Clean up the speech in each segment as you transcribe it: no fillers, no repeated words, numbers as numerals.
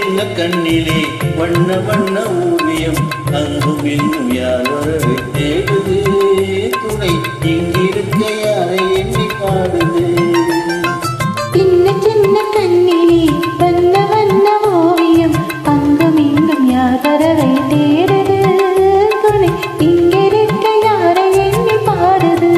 சின்ன கண்ணிலே வண்ண வண்ண ஓவியம் அங்கும் இன்னும் யார் வரவை தேடுது துணை இங்கிருக்க யாரை எண்ணி பாடுது சின்ன சின்ன கண்ணிலே வண்ண வண்ண ஓவியம் அங்கும் இங்கும் யார் வரவை தேடுது துணை இங்கிருக்க யாரை எண்ணி பாடுது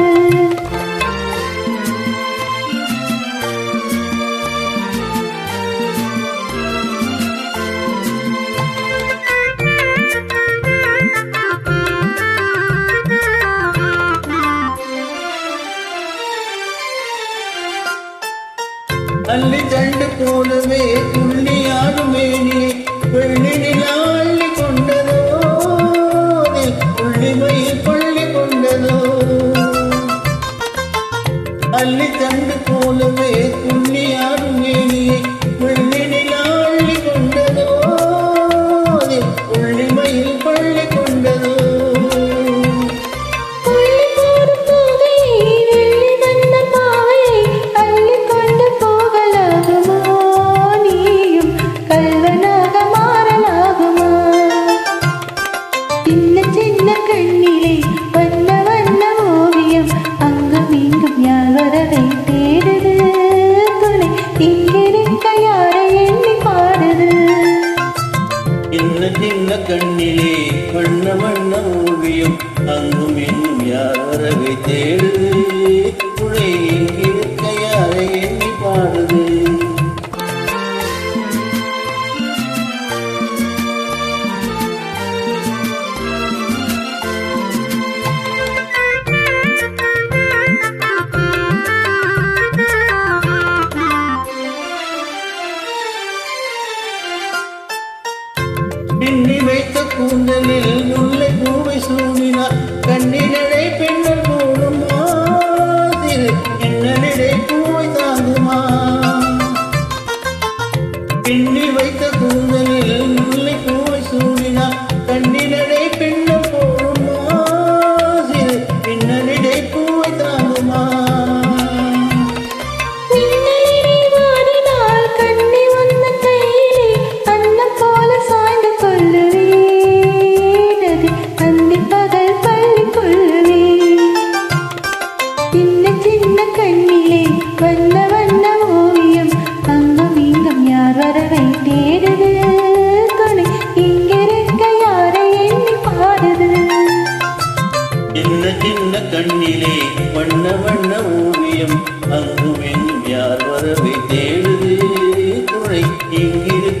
அள்ளி தண்டு போலவே துள்ளியாடும் மேனிலே வெள்ளி நிலா அள்ளி கொண்டதோ புள்ளிமையில் பள்ளி கொண்டதோ அள்ளி தண்டு போலவே துள்ளியாடும் மேனிலே வெள்ளி நிலா அள்ளி கொண்டதோ புள்ளிமையில் பள்ளி கொண்டதோ சின்ன சின்ன கண்ணிலே வண்ண வண்ண ஓவியம் அங்கும் இங்கும் யார் வரவை தேடுது துணை இங்கிருக்க யாரை எண்ணி பாடுது சின்ன சின்ன கண்ணிலே வண்ண வண்ண ஓவியம் அங்கும் இன்னும் யார் வரவை தேடுது துணை இங்கிருக்க யாரை எண்ணி பாடுது பின்னி வைத்த கூந்தலில் முல்லை பூவை சூடினார் கண்ணினடை பெண்ணல் போடுமா திரு என்னிடை பூவை தாங்குமா பின்னி வைத்த கூந்தலில் முல்லை பூவை சூடினார் கண்ணினடை பெண்ணல் போடுமா திரு என்னிடை பூவை தாங்குமா சின்ன சின்ன கண்ணிலே வண்ண வண்ண ஓவியம் அங்கும் இங்கும் யார் வரவை தேடுது துணை இங்கிருக்க யாரை எண்ணி பாடுது சின்ன சின்ன கண்ணிலே வண்ண வண்ண ஓவியம் அங்கும் இன்னும் யார் வரவை தேடுது துணை இங்கிரு